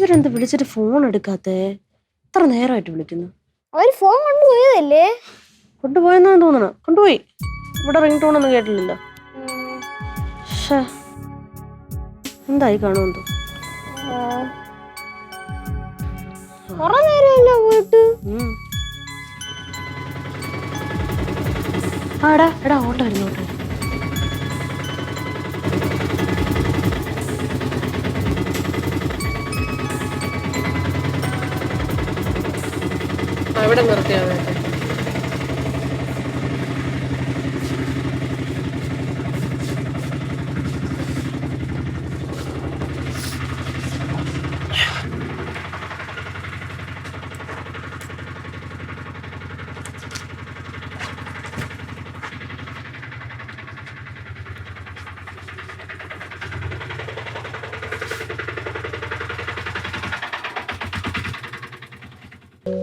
ഇവരെന്ത് വിളിച്ചിട്ട് ഫോൺ എടുക്കാത്തേ? എത്ര നേരമായിട്ട് വിളിക്കുന്നു. അവര് ഫോൺ കൊണ്ടുപോയതല്ലേ? കൊണ്ടുപോയെന്നാന്ന് തോന്നണം. കൊണ്ടുപോയി. ഇവിടെ റിംഗ് ടോൺ ഒന്നും കേട്ടില്ലല്ലോ. എന്തായി കാണുമെന്തോ. കൊറേ നേരമല്ലോ പോയിട്ട്. എടാ ഓട്ടോ വരുന്നു. ഓട്ടോ അവിടെ നിർത്തിയാ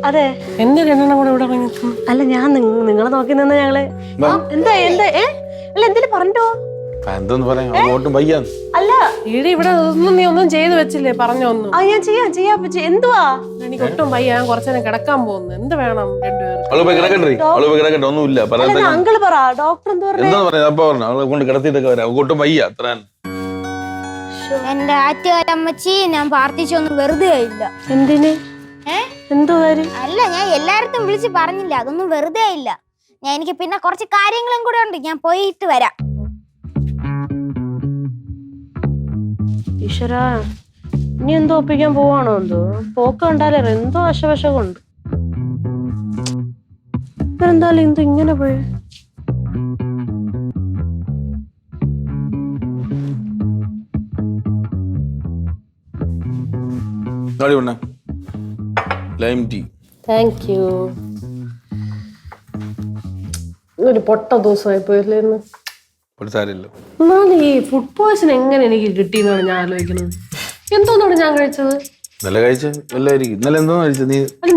അതെ. എന്റെ രണ്ടെണ്ണം കൂടെ ഇവിടെ അല്ല, ഞാൻ നിങ്ങളെ നോക്കി നിന്ന് ഞങ്ങള് എന്താ അല്ല എന്തെങ്കിലും പറഞ്ഞോ? അല്ല ഇവിടെ ഒന്നും നീ ഒന്നും ചെയ്ത് വെച്ചില്ലേ? പറഞ്ഞൊന്നും ഞാൻ ചെയ്യാം. എന്തുവാ? എനിക്ക് ഒട്ടും വയ്യ. ഞാൻ കുറച്ചേരം കിടക്കാൻ പോകുന്നു. എന്ത് വേണം രണ്ടുപേർക്ക്? അങ്കിള് പറ. ഡോക്ടർ എന്താ പറഞ്ഞത്? എന്റെ ആറ്റുകാരമ്മച്ചി ഞാൻ പ്രാർത്ഥിച്ചൊന്നും വെറുതെ ഇല്ല. എന്തിന്? എന്തോ കാര്യം? അല്ല, ഞാൻ എല്ലായിടത്തും വിളിച്ച് പറഞ്ഞില്ല. അതൊന്നും വെറുതെ ഇല്ല. എനിക്ക് പിന്നെ കുറച്ച് കാര്യങ്ങളും കൂടെ ഉണ്ട്. ഞാൻ പോയിട്ട് വരാം. ഈശ്വരാ, ഇനി എന്തോ ഒപ്പിക്കാൻ പോവാണോ? എന്തോ പോക്ക് കണ്ടാലേ എന്തോ വശവശമുണ്ട്. ഇവരെന്തായാലും എന്തോ ഇങ്ങനെ പോയി. Thank you. ഒരു പൊട്ട ദിവസമായി പോയല്ലേ ഇന്ന്. എന്നാലും ഈ ഫുഡ് പോയ്സൺ എങ്ങനെ എനിക്ക് കിട്ടിയെന്നാണ് ഞാൻ ആലോചിക്കുന്നത്. എന്തോന്നാണ് ഞാൻ കഴിച്ചത്? അല്ല,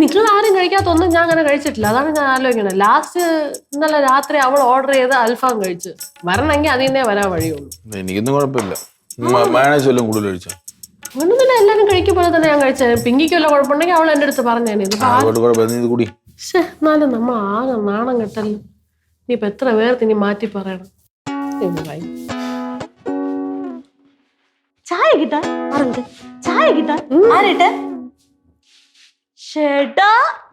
നിങ്ങൾ ആരും കഴിക്കാത്തൊന്നും ഞാൻ അങ്ങനെ കഴിച്ചിട്ടില്ല. അതാണ് ഞാൻ ആലോചിക്കണത്. ലാസ്റ്റ് ഇന്നലെ രാത്രി അവൾ ഓർഡർ ചെയ്ത് അൽഫാം കഴിച്ച്. വരണമെങ്കിൽ അതിൽ നിന്നേ വരാൻ വഴിയുള്ളൂ. എനിക്കൊന്നും കുഴപ്പമില്ല. ഒന്നുമില്ല, എല്ലാരും കഴിക്കുമ്പോൾ തന്നെ ഞാൻ കഴിച്ചത്. പിങ്കിക്കുള്ള കുഴപ്പമുണ്ടെങ്കിൽ അവൾ എന്റെ അടുത്ത് പറഞ്ഞേനെ. എന്നാലും നമ്മൾ ആകെ നാണം കെട്ടല്ലോ. ഇനിയിപ്പൊ എത്ര പേർക്ക് ഇനി മാറ്റി പറയണം. ചായ കിട്ടാ ചായ കിട്ടാ ആരട്ടെ ചേട്ടാ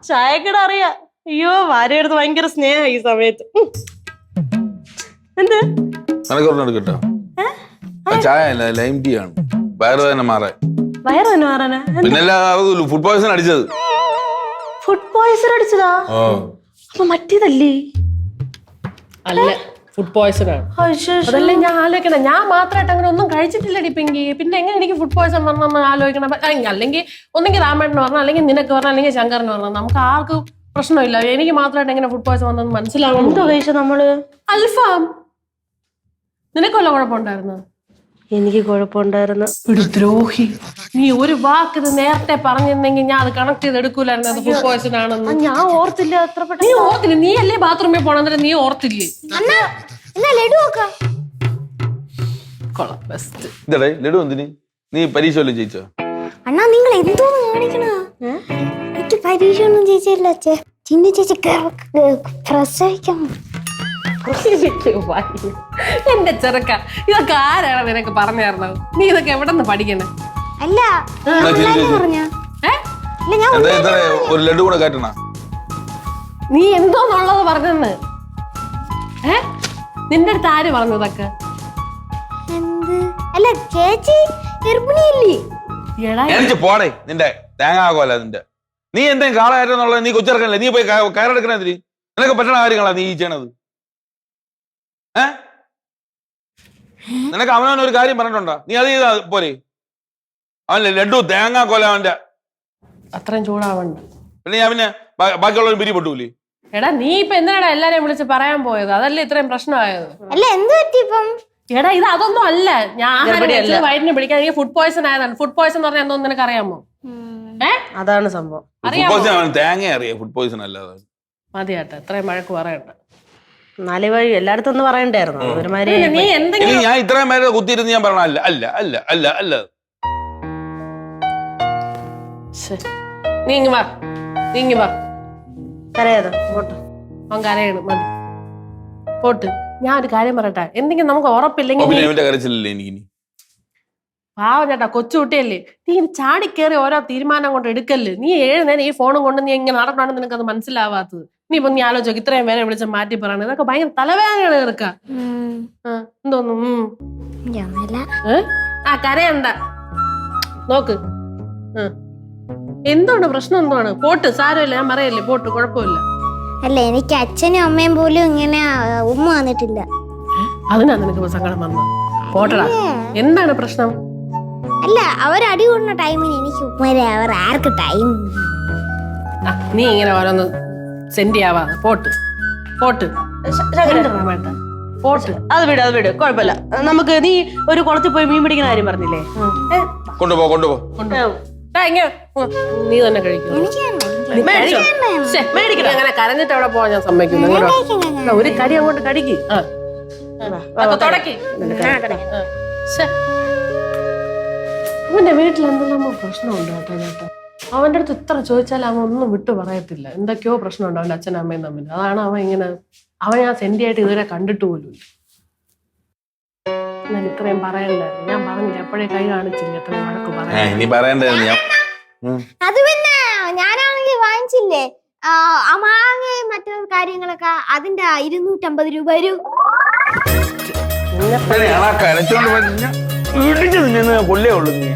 ചായക്കട അറിയാ. അയ്യോ, ഭാര്യയെടുത്ത് ഭയങ്കര സ്നേഹ ഈ സമയത്ത്. എന്ത് കേട്ടോ? ചായ ലൈം ടീ ആണ്. വയറുവേദന മാറാൻ. ഫുഡ് പോയ്സൺ അടിച്ചത്. ഫുഡ് പോയ്സൺ അടിച്ചതാ? അപ്പൊ മറ്റേതല്ലേ? അല്ല, ഫുഡ് പോയ്സൺ ആണ്. അതല്ലേ ഞാൻ ആലോചിക്കണം. ഞാൻ മാത്രമായിട്ട് അങ്ങനെ ഒന്നും കഴിച്ചിട്ടില്ലടി പിങ്കി. പിന്നെ എങ്ങനെ എനിക്ക് ഫുഡ് പോയ്സൺ പറഞ്ഞെന്ന് ആലോചിക്കണം. അല്ലെങ്കിൽ ഒന്നെങ്കിൽ രാമേട്ടന് പറഞ്ഞ, അല്ലെങ്കിൽ നിനക്ക് പറഞ്ഞ, അല്ലെങ്കിൽ ശങ്കറിന് പറഞ്ഞ. നമുക്ക് ആർക്കും പ്രശ്നമില്ല. എനിക്ക് മാത്രമായിട്ട് എങ്ങനെ ഫുഡ് പോയ്സൺ വന്നെന്ന് മനസ്സിലാവും. എന്തോ കഴിച്ച നമ്മള്? അൽഫാം. നിനക്കല്ല കുഴപ്പമുണ്ടായിരുന്നു? എനിക്ക് കുഴപ്പമുണ്ടായിരുന്നു. ഒരു ദ്രോഹി. നീ ഒരു വാക്ക് ഇത് നേരത്തെ പറഞ്ഞിരുന്നെങ്കിൽ ഞാൻ അത് കണക്ട് ചെയ്ത് എടുക്കൂലായിരുന്നു അത് ഫുഡ് പോയ്സൺ ആണെന്ന്. ഞാൻ ഓർത്തില്ല. അത്ര നീ ഓർത്തില്ല? നീ അല്ലേ ബാത്റൂമിൽ പോണെന്നില്ല, നീ ഓർത്തില്ലേ? ലഡു എന്തിന്? നീ പരീക്ഷ വല്ലതും ജയിച്ചോ? അണ്ണാ, നിങ്ങൾ എന്തോന്ന് കാണിക്കണ? എനിക്ക് പരീക്ഷ ഒന്നും ജയിച്ചില്ല. ചിന്നു ചേച്ചി പ്രസവിക്കാം. എന്റെ ചെറുക്ക, ഇതൊക്കെ ആരാണ് നിനക്ക് പറഞ്ഞു തരുന്നത്? നീ ഇതൊക്കെ എവിടെ നിന്ന് പഠിക്കണേ? അല്ല, ഒരു ലഡു കൂടെ കാട്ടണ. നീ എന്തോന്നുള്ളത് പറഞ്ഞെന്ന്? നിന്റെ അടുത്ത് ആര് പറഞ്ഞതൊക്കെ? അല്ല, ചേച്ചി ഗർഭിണിയല്ലേ? പോടെ നിന്റെ തേങ്ങാകോല. നിന്റെ നീ എന്തെങ്കിലും കാളായിരുന്നുള്ളത് നീ കൊച്ചിറക്കണല്ലേ? നീ പോയി കയറെടുക്കണതിന് നിനക്ക് പറ്റണ കാര്യങ്ങളാ നീ ചെയ്യണത്. നിനക്ക് അവനവനൊരു കാര്യം പറഞ്ഞിട്ടുണ്ടോ? നീ അത് ചെയ്താ പോരെ? അവനല്ലേ ലഡു തേങ്ങാക്കോല അവന്റെ. അത്രയും ചൂടാവണ്ട. പിന്നെ ഞാൻ പിന്നെ ബാക്കിയുള്ളവരും പിരി പൊട്ടൂലേ? എടാ, നീ ഇപ്പൊ എന്തിനാടാ എല്ലാരെയും വിളിച്ച് പറയാൻ പോയത്? അതല്ലേ ഇത്രയും പ്രശ്നമായത്? അല്ല, എന്ത് പറ്റി ഇപ്പം? എടാ, ഇത് അതൊന്നും അല്ല. ഞാൻ വയറ്റിന് പിടിക്കാൻ എനിക്ക് ഫുഡ് പോയ്സൺ ആയതാണ്. ഫുഡ് പോയ്സൺ എന്ന് പറഞ്ഞാൽ എന്തോന്ന് നിനക്ക് അറിയാമോ? അതാണ് സംഭവം. തേങ്ങ അറിയാം, ഫുഡ് പോയ്സൺ അല്ലാതെ. മതിയാട്ടെ, ഇത്രയും മഴക്ക് പറയണ്ട. നാല് വഴി എല്ലായിടത്തും ഒന്ന് പറയണ്ടായിരുന്നു. നീ എന്തെങ്കിലും ഞാൻ ഇത്രയും പേരെ കുത്തിയിരുന്ന് ഞാൻ പറഞ്ഞ അല്ല അല്ല അല്ല അല്ല അല്ല നീ ഇങ്ങ് വാ, നീ ഇങ്ങ് വാ. കരയാതെ പോട്ട്, അവൻ കരയാണ്, മതി പോട്ട്. ഞാൻ ഒരു കാര്യം പറയട്ടെ, എന്തെങ്കിലും നമുക്ക് ഉറപ്പില്ലെങ്കിൽ കരച്ചില്ലേ എനിക്ക് പാവം ചേട്ടാ, കൊച്ചുകുട്ടിയല്ലേ, നീ ചാടിക്കേറി ഓരോ തീരുമാനം കൊണ്ട് എടുക്കല്ലേ. നീ 7 നേരം ഈ ഫോണും കൊണ്ട് നീ ഇങ്ങനെ നടക്കണമെന്ന് നിനക്കത് മനസ്സിലാവാത്തത്. നീ ഇപ്പൊ നീ ആലോചിക്കും ഇത്രയും പേരെ വിളിച്ച് മാറ്റി പറയണത്, ഇതൊക്കെ ഭയങ്കര തലവേദനയാണ് നിനക്ക. എന്തോന്നു ആ കരയണ്ട, നോക്ക്. എന്താണ് പ്രശ്നം, എന്താണ്? പോട്ട്, സാരമില്ല, ഞാൻ പറയല്ലേ, പോട്ട്, കുഴപ്പമില്ല. അല്ല, എനിക്ക് അച്ഛനും അമ്മയും പോലും ഇങ്ങനെ ഉമ്മ വന്നിട്ടില്ല. അതിനാ നിനക്ക് സങ്കടം വന്നത്? പോട്ടടാ, എന്താണ് പ്രശ്നം? അല്ല, അവരടി കൂടുന്ന ടൈമിന് എനിക്ക് ഉമ്മരെ അവർ ആർക്ക് ടൈം? നീ ഇങ്ങനെ ഓരോന്ന് സെൻഡ് ചെയ്യാവാ. പോട്ട് പോട്ട് പോട്ട്, അത് വിട്, കുഴപ്പമില്ല. നമുക്ക് നീ ഒരു കുളത്തിൽ പോയി മീൻ പിടിക്കുന്ന കാര്യം പറഞ്ഞില്ലേ? കൊണ്ടുപോ. നീ തന്നെ കഴിക്കും. എനിക്ക് അങ്ങനെ കരഞ്ഞിട്ട് അവിടെ പോവാൻ ഞാൻ സമ്മതിക്കുന്നു. ഒരു കടി അങ്ങോട്ട് കടിക്ക്. അവന്റെ വീട്ടിൽ എന്തെല്ലാമോ പ്രശ്നമുണ്ട് കേട്ടോ ചേട്ടാ. അവന്റെ അടുത്ത് ഇത്ര ചോദിച്ചാൽ അവൻ ഒന്നും വിട്ടു പറയത്തില്ല. എന്തൊക്കെയോ പ്രശ്നമുണ്ട് അവന്റെ അച്ഛനും അമ്മയും തമ്മിൽ. അതാണ് അവൻ ഇങ്ങനെ, അവൻ ഞാൻ സെൻഡി ആയിട്ട് ഇതുവരെ കണ്ടിട്ട് പോലും ഇല്ല. ഞാൻ ഇത്രയും പറയണ്ടായിരുന്നു, ഞാൻ പറഞ്ഞില്ല, എപ്പോഴേ കൈ കാണിച്ചില്ല എത്രയും വഴക്ക് പറയാൻ. അത് പിന്നെ ഞാനാണെങ്കിൽ വാങ്ങിച്ചില്ലേ മാങ്ങയും മറ്റു കാര്യങ്ങളൊക്കെ, അതിന്റെ 250 രൂപ വരും. കൊല്ലേ ഉള്ളു നീ.